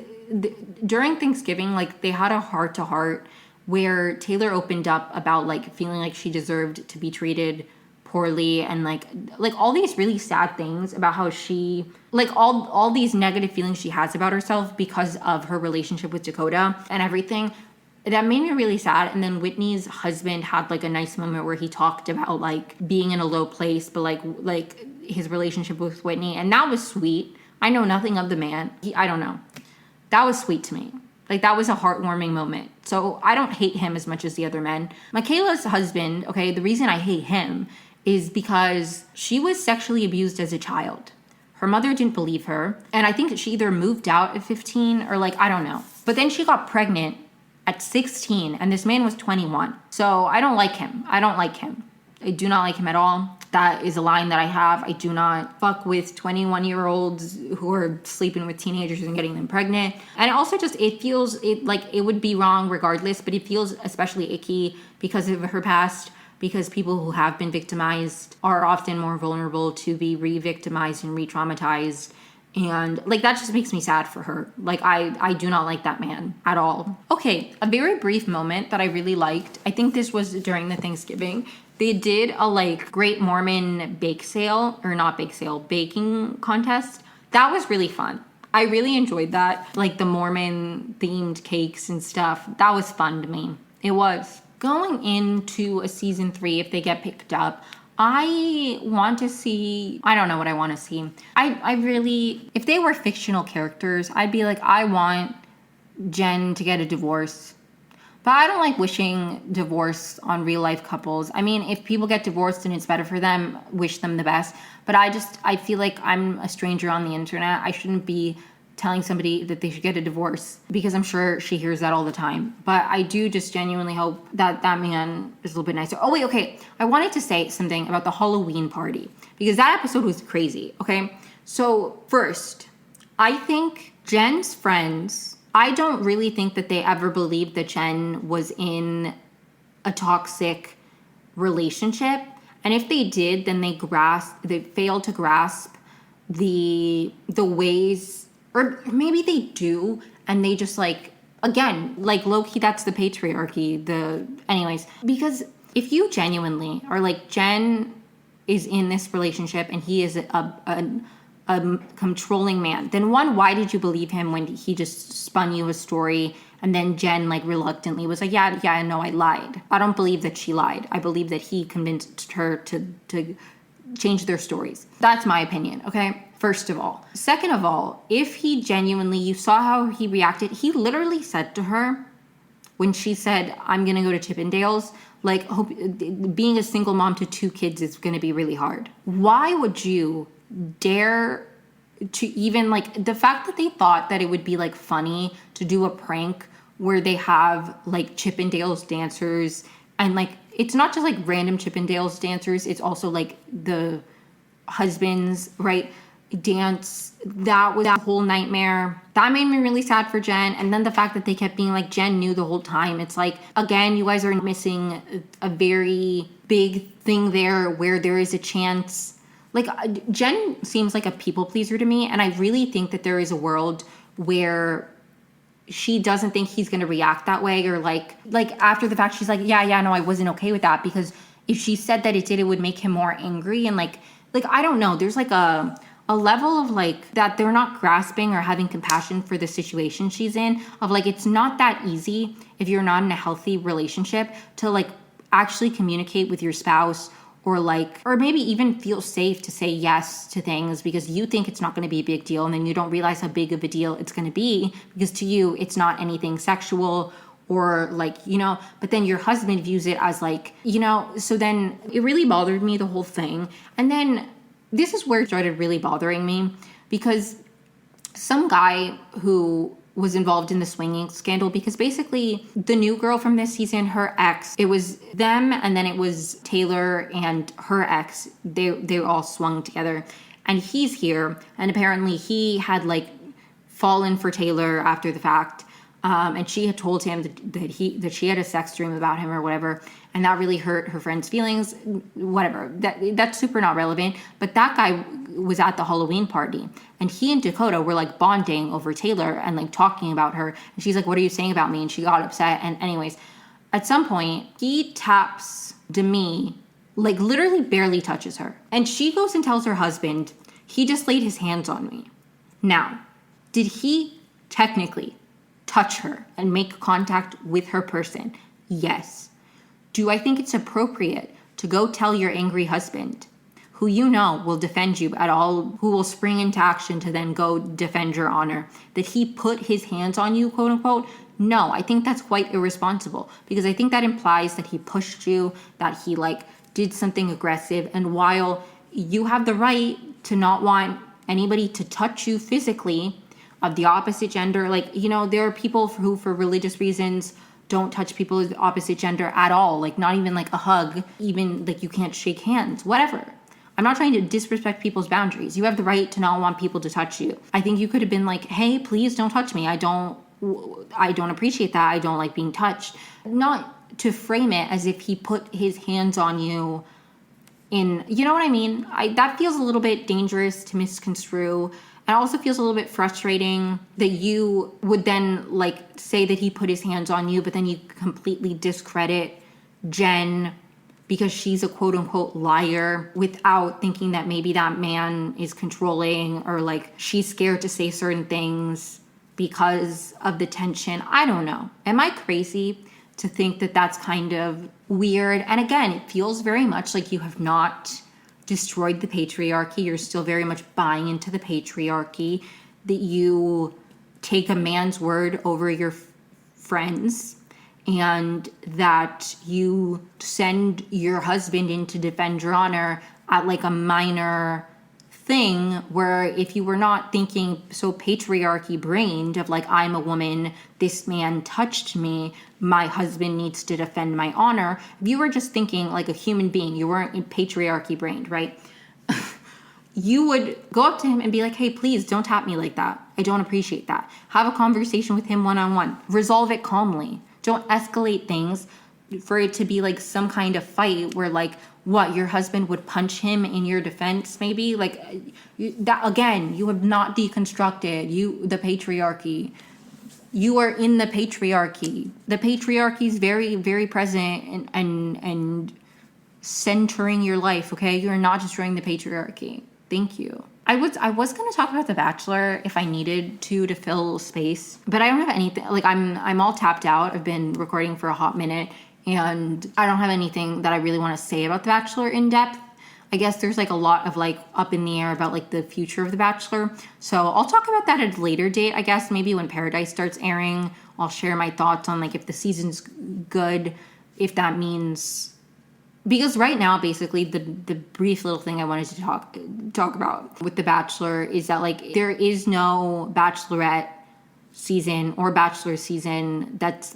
during Thanksgiving, like, they had a heart-to-heart where Taylor opened up about, like, feeling like she deserved to be treated poorly, and like all these really sad things about how she, like, all these negative feelings she has about herself because of her relationship with Dakota and everything. That made me really sad. And then Whitney's husband had, like, a nice moment where he talked about, like, being in a low place, but like his relationship with Whitney, and that was sweet. I know nothing of the man. I don't know. That was sweet to me. Like, that was a heartwarming moment. So I don't hate him as much as the other men. Michaela's husband, okay, the reason I hate him is because she was sexually abused as a child. Her mother didn't believe her. And I think she either moved out at 15 or I don't know. But then she got pregnant at 16 and this man was 21. So I don't like him. I don't like him. I do not like him at all. That is a line that I have. I do not fuck with 21-year-olds who are sleeping with teenagers and getting them pregnant. And also it feels like it would be wrong regardless, but it feels especially icky because of her past, because people who have been victimized are often more vulnerable to be re-victimized and re-traumatized. And that just makes me sad for her. I do not like that man at all. Okay, a very brief moment that I really liked. I think this was during the Thanksgiving. They did a Great Mormon bake sale, or not bake sale, baking contest. That was really fun. I really enjoyed that. The Mormon themed cakes and stuff. That was fun to me. It was. Going into a season 3, if they get picked up, I want to see, I don't know what I want to see. I really, if they were fictional characters, I'd be I want Jen to get a divorce. But I don't like wishing divorce on real life couples. I mean, if people get divorced and it's better for them, wish them the best. But I feel like I'm a stranger on the internet. I shouldn't be telling somebody that they should get a divorce because I'm sure she hears that all the time. But I do just genuinely hope that that man is a little bit nicer. Oh, wait, okay. I wanted to say something about the Halloween party because that episode was crazy, okay? So first, I think Jen's friends, I don't really think that they ever believed that Jen was in a toxic relationship. And if they did, then they failed to grasp the ways, or maybe they do, and they just again, low-key, that's the patriarchy, anyways. Because if you genuinely are Jen is in this relationship and he is a controlling man, then one, why did you believe him when he just spun you a story and then Jen reluctantly was yeah, no, I lied. I don't believe that she lied. I believe that he convinced her to change their stories. That's my opinion, okay? First of all. Second of all, if he genuinely, you saw how he reacted, he literally said to her when she said, I'm going to go to Chippendales, being a single mom to 2 kids is going to be really hard. Why would you dare to even the fact that they thought that it would be funny to do a prank where they have Chippendales dancers and it's not just random Chippendales dancers, it's also the husbands, right? Dance. That was a whole nightmare. That made me really sad for Jen. And then the fact that they kept being Jen knew the whole time. It's again, you guys are missing a very big thing there where there is a chance. Jen seems like a people pleaser to me. And I really think that there is a world where she doesn't think he's going to react that way, or after the fact, she's yeah, no, I wasn't okay with that, because if she said that it would make him more angry. And I don't know, there's a level of that they're not grasping or having compassion for the situation she's in, of it's not that easy if you're not in a healthy relationship to actually communicate with your spouse, or maybe even feel safe to say yes to things because you think it's not going to be a big deal, and then you don't realize how big of a deal it's going to be because to you it's not anything sexual, or but then your husband views it as so then it really bothered me, the whole thing. And then this is where it started really bothering me, because some guy who was involved in the swinging scandal, because basically the new girl from this season, her ex, it was them and then it was Taylor and her ex, they all swung together, and he's here, and apparently he had fallen for Taylor after the fact, and she had told him that she had a sex dream about him or whatever, and that really hurt her friend's feelings. Whatever, that's super not relevant. But that guy was at the Halloween party, and he and Dakota were bonding over Taylor and talking about her. And she's what are you saying about me? And she got upset. And anyways, at some point he taps Demi, literally barely touches her, and she goes and tells her husband, he just laid his hands on me. Now, did he technically touch her and make contact with her person? Yes. Do I think it's appropriate to go tell your angry husband, who you know will defend you at all, who will spring into action to then go defend your honor, that he put his hands on you, quote unquote? No, I think that's quite irresponsible, because I think that implies that he pushed you, that he did something aggressive, and while you have the right to not want anybody to touch you physically of the opposite gender, like, you know, there are people who for religious reasons don't touch people of the opposite gender at all, like not even like a hug, even like you can't shake hands, whatever. I'm not trying to disrespect people's boundaries. You have the right to not want people to touch you. I think you could have been like, hey, please don't touch me. I don't appreciate that. I don't like being touched. Not to frame it as if he put his hands on you in, you know what I mean? That feels a little bit dangerous to misconstrue. And also feels a little bit frustrating that you would then like say that he put his hands on you, but then you completely discredit Jen because she's a quote unquote liar without thinking that maybe that man is controlling or like she's scared to say certain things because of the tension. I don't know. Am I crazy to think that that's kind of weird? And again, it feels very much like you have not destroyed the patriarchy. You're still very much buying into the patriarchy, that you take a man's word over your friends, and that you send your husband in to defend your honor at like a minor thing, where if you were not thinking so patriarchy brained of like, I'm a woman, this man touched me, my husband needs to defend my honor, if you were just thinking like a human being, you weren't patriarchy brained, right? You would go up to him and be like, hey, please don't tap me like that. I don't appreciate that. Have a conversation with him one-on-one. Resolve it calmly. Don't escalate things for it to be like some kind of fight where like, what, your husband would punch him in your defense maybe? Like that, again, you have not deconstructed the patriarchy. You are in the patriarchy. The patriarchy is very, very present and centering your life, okay? You're not destroying the patriarchy. Thank you. I was going to talk about The Bachelor if I needed to fill space, but I don't have anything. Like I'm all tapped out. I've been recording for a hot minute, and I don't have anything that I really want to say about The Bachelor in depth. I guess there's like a lot of like up in the air about like the future of The Bachelor. So I'll talk about that at a later date. I guess maybe when Paradise starts airing, I'll share my thoughts on like if the season's good, if that means, because right now basically the brief little thing I wanted to talk about with The Bachelor is that like there is no Bachelorette season or Bachelor season that's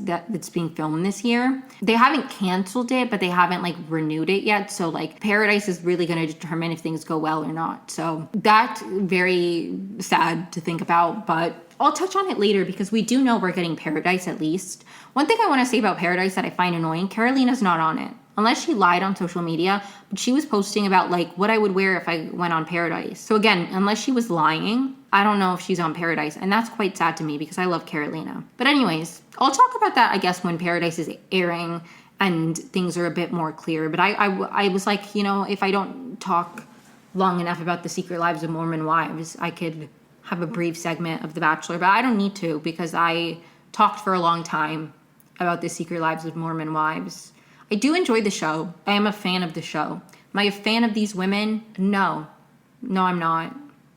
being filmed this year. They haven't canceled it, but they haven't like renewed it yet. So like Paradise is really going to determine if things go well or not. So that's very sad to think about, but I'll touch on it later because we do know we're getting Paradise at least. One thing I want to say about Paradise that I find annoying, Carolina's not on it. Unless she lied on social media, but she was posting about like what I would wear if I went on Paradise. So again, unless she was lying, I don't know if she's on Paradise. And that's quite sad to me because I love Carolina. But anyways, I'll talk about that, I guess, when Paradise is airing and things are a bit more clear. But I was like, you know, if I don't talk long enough about the secret lives of Mormon wives, I could have a brief segment of The Bachelor. But I don't need to because I talked for a long time about the secret lives of Mormon wives. I do enjoy the show. I am a fan of the show. Am I a fan of these women? No, I'm not.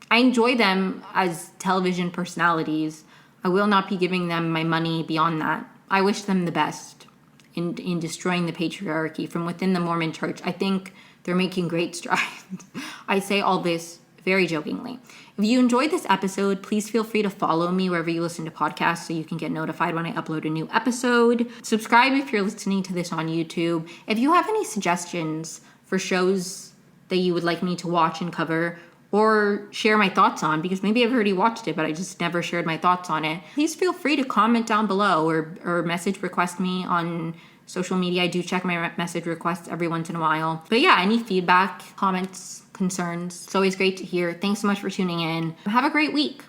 I enjoy them as television personalities. I will not be giving them my money beyond that. I wish them the best in destroying the patriarchy from within the Mormon church. I think they're making great strides. I say all this very jokingly. If you enjoyed this episode, please feel free to follow me wherever you listen to podcasts so you can get notified when I upload a new episode. Subscribe if you're listening to this on YouTube. If you have any suggestions for shows that you would like me to watch and cover or share my thoughts on, because maybe I've already watched it, but I just never shared my thoughts on it, please feel free to comment down below or message request me on social media. I do check my message requests every once in a while. But yeah, any feedback, comments, concerns, it's always great to hear. Thanks so much for tuning in. Have a great week.